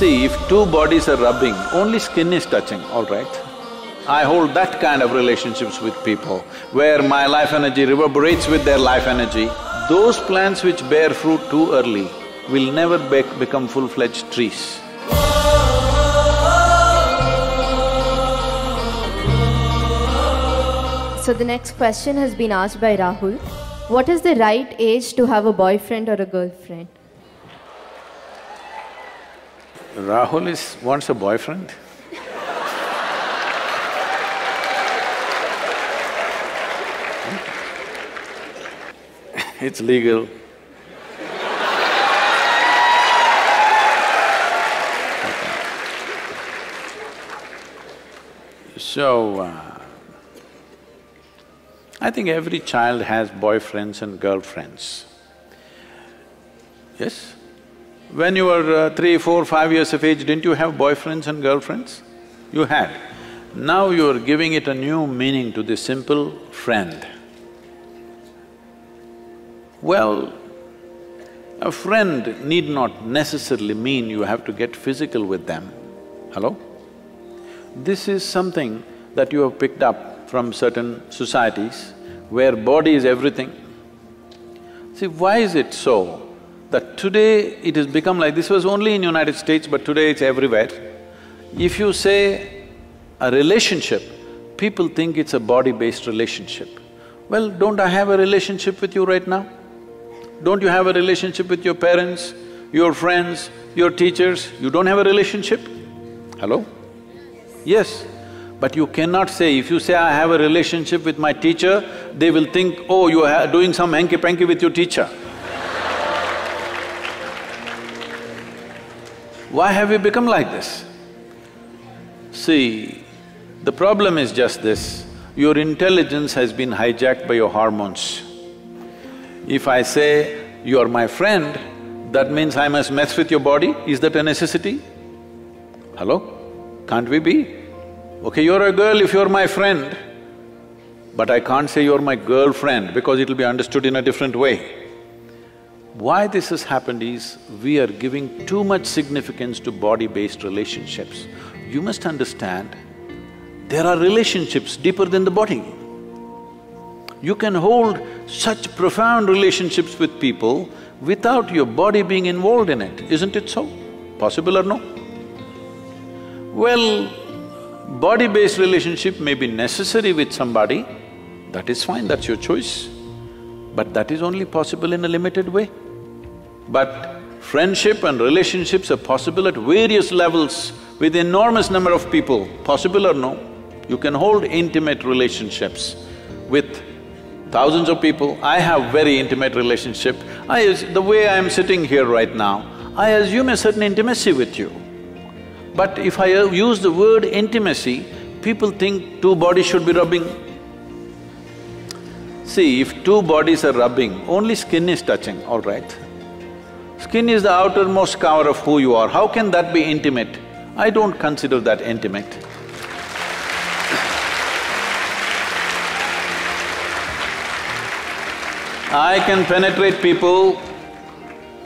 See, if two bodies are rubbing, only skin is touching, all right? I hold that kind of relationships with people, where my life energy reverberates with their life energy. Those plants which bear fruit too early will never become full-fledged trees. So the next question has been asked by Rahul. What is the right age to have a boyfriend or a girlfriend? Rahul wants a boyfriend? It's legal. So, I think every child has boyfriends and girlfriends. Yes? When you were 3, 4, 5 years of age, didn't you have boyfriends and girlfriends? You had. Now you are giving it a new meaning to the simple friend. Well, a friend need not necessarily mean you have to get physical with them. Hello? This is something that you have picked up from certain societies where body is everything. See, why is it so that today it has become like… this was only in United States, but today it's everywhere. If you say a relationship, people think it's a body-based relationship. Well, don't I have a relationship with you right now? Don't you have a relationship with your parents, your friends, your teachers? You don't have a relationship? Hello? Yes. But you cannot say, if you say, I have a relationship with my teacher, they will think, oh, you are doing some hanky-panky with your teacher. Why have we become like this? See, the problem is just this, your intelligence has been hijacked by your hormones. If I say, you are my friend, that means I must mess with your body, is that a necessity? Hello? Can't we be? Okay, you're a girl if you're my friend, but I can't say you're my girlfriend because it'll be understood in a different way. Why this has happened is, we are giving too much significance to body-based relationships. You must understand, there are relationships deeper than the body. You can hold such profound relationships with people without your body being involved in it, isn't it so? Possible or no? Well, body-based relationship may be necessary with somebody, that is fine, that's your choice. But that is only possible in a limited way. But friendship and relationships are possible at various levels with enormous number of people, possible or no? You can hold intimate relationships with thousands of people. I have very intimate relationship. The way I am sitting here right now, I assume a certain intimacy with you. But if I use the word intimacy, people think two bodies should be rubbing. See, if two bodies are rubbing, only skin is touching, all right? Skin is the outermost cover of who you are. How can that be intimate? I don't consider that intimate. I can penetrate people,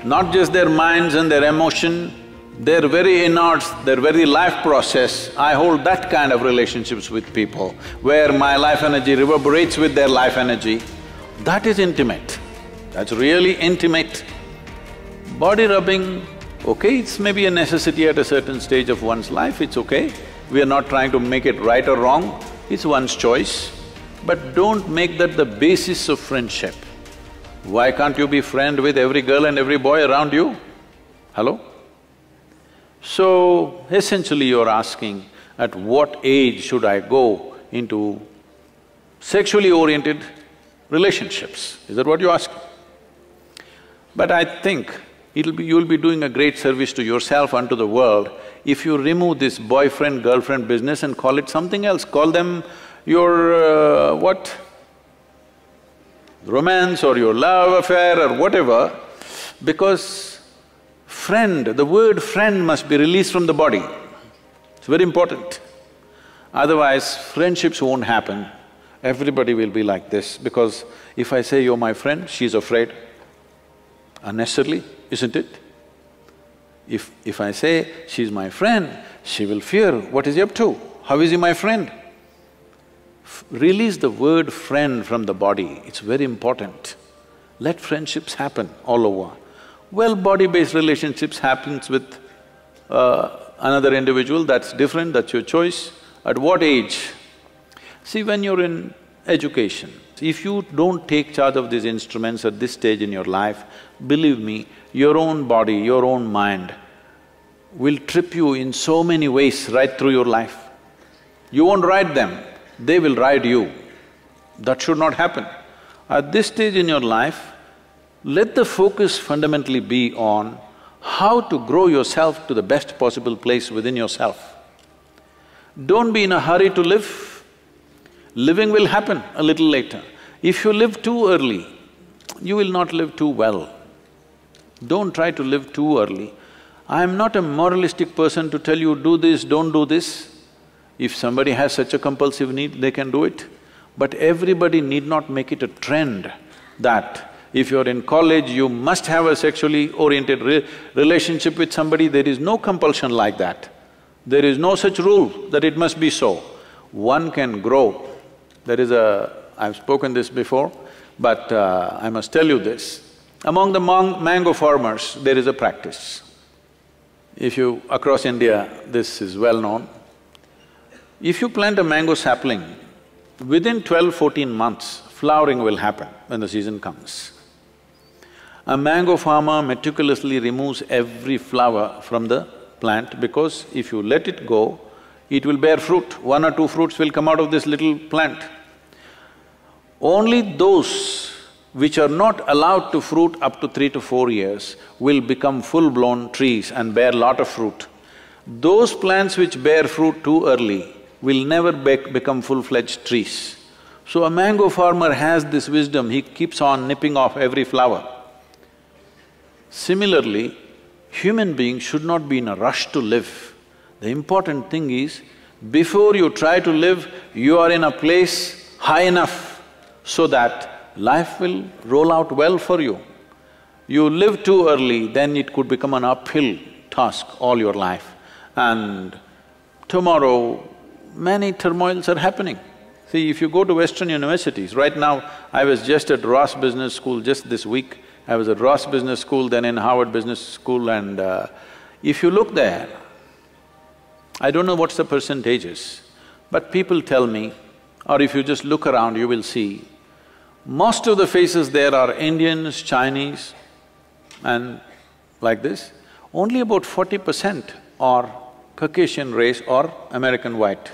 not just their minds and their emotion, their very innards, their very life process. I hold that kind of relationships with people, where my life energy reverberates with their life energy. That is intimate, that's really intimate. Body rubbing, okay, it's maybe a necessity at a certain stage of one's life, it's okay. We are not trying to make it right or wrong, it's one's choice. But don't make that the basis of friendship. Why can't you be friend with every girl and every boy around you? Hello? So, essentially you're asking, at what age should I go into sexually oriented relationships? Is that what you're asking? But I think you'll be doing a great service to yourself and to the world if you remove this boyfriend-girlfriend business and call it something else. Call them your what? Romance or your love affair or whatever, because friend, the word friend must be released from the body. It's very important. Otherwise, friendships won't happen. Everybody will be like this, because if I say you're my friend, she's afraid. Unnecessarily, isn't it? If I say, she's my friend, she will fear, what is he up to? How is he my friend? Release the word friend from the body, it's very important. Let friendships happen all over. Well, body-based relationships happens with another individual, that's different, that's your choice. At what age? See, when you're in education, if you don't take charge of these instruments at this stage in your life, believe me, your own body, your own mind will trip you in so many ways right through your life. You won't ride them, they will ride you. That should not happen. At this stage in your life, let the focus fundamentally be on how to grow yourself to the best possible place within yourself. Don't be in a hurry to live. Living will happen a little later. If you live too early, you will not live too well. Don't try to live too early. I am not a moralistic person to tell you, do this, don't do this. If somebody has such a compulsive need, they can do it. But everybody need not make it a trend that if you're in college, you must have a sexually oriented relationship with somebody. There is no compulsion like that. There is no such rule that it must be so. One can grow. There is a… I've spoken this before, but I must tell you this. Among the mango farmers, there is a practice. If you… across India, this is well known. If you plant a mango sapling, within 12–14 months, flowering will happen when the season comes. A mango farmer meticulously removes every flower from the plant because if you let it go, it will bear fruit. 1 or 2 fruits will come out of this little plant. Only those which are not allowed to fruit up to 3 to 4 years will become full-blown trees and bear lot of fruit. Those plants which bear fruit too early will never become full-fledged trees. So a mango farmer has this wisdom, he keeps on nipping off every flower. Similarly, human beings should not be in a rush to live. The important thing is, before you try to live, you are in a place high enough so that life will roll out well for you. You live too early, then it could become an uphill task all your life. And tomorrow, many turmoils are happening. See, if you go to Western universities, right now, I was just at Ross Business School just this week. I was at Ross Business School, then in Harvard Business School, and if you look there, I don't know what's the percentages, but people tell me, or if you just look around, you will see, most of the faces there are Indians, Chinese, and like this. Only about 40% are Caucasian race or American white,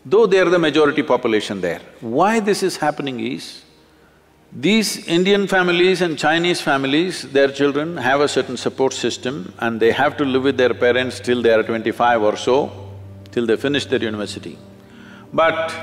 though they are the majority population there. Why this is happening is, these Indian families and Chinese families, their children have a certain support system and they have to live with their parents till they are 25 or so, till they finish their university. But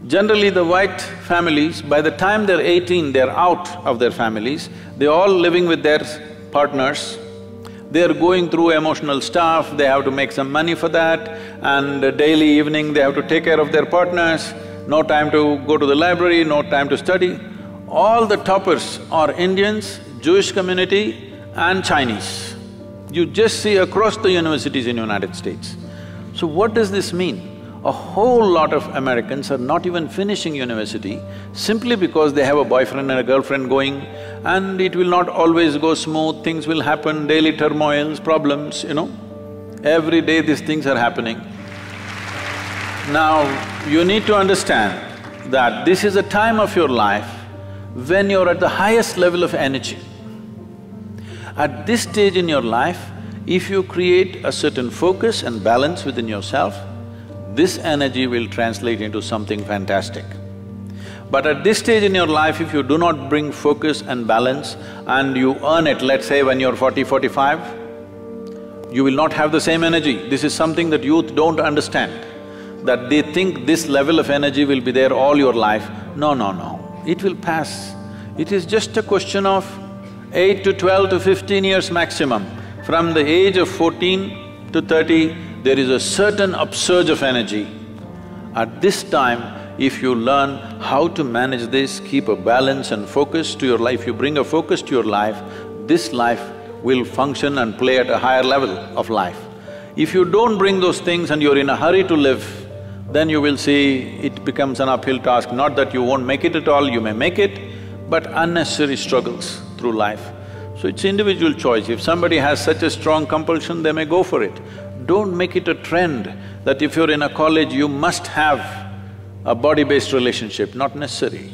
generally the white families, by the time they're 18, they're out of their families, they're all living with their partners, they're going through emotional stuff, they have to make some money for that, and daily evening they have to take care of their partners, no time to go to the library, no time to study. All the toppers are Indians, Jewish community and Chinese. You just see across the universities in United States. So what does this mean? A whole lot of Americans are not even finishing university simply because they have a boyfriend and a girlfriend going, and it will not always go smooth, things will happen, daily turmoils, problems, you know. Every day these things are happening. Now, you need to understand that this is a time of your life when you're at the highest level of energy. At this stage in your life, if you create a certain focus and balance within yourself, this energy will translate into something fantastic. But at this stage in your life, if you do not bring focus and balance and you earn it, let's say when you're 40, 45, you will not have the same energy. This is something that youth don't understand, that they think this level of energy will be there all your life. No, no, no. It will pass. It is just a question of 8 to 12 to 15 years maximum. From the age of 14 to 30, there is a certain upsurge of energy. At this time, if you learn how to manage this, keep a balance and focus to your life, you bring a focus to your life, this life will function and play at a higher level of life. If you don't bring those things and you're in a hurry to live, then you will see it becomes an uphill task. Not that you won't make it at all, you may make it, but unnecessary struggles through life. So it's individual choice. If somebody has such a strong compulsion, they may go for it. Don't make it a trend that if you're in a college, you must have a body-based relationship, not necessary.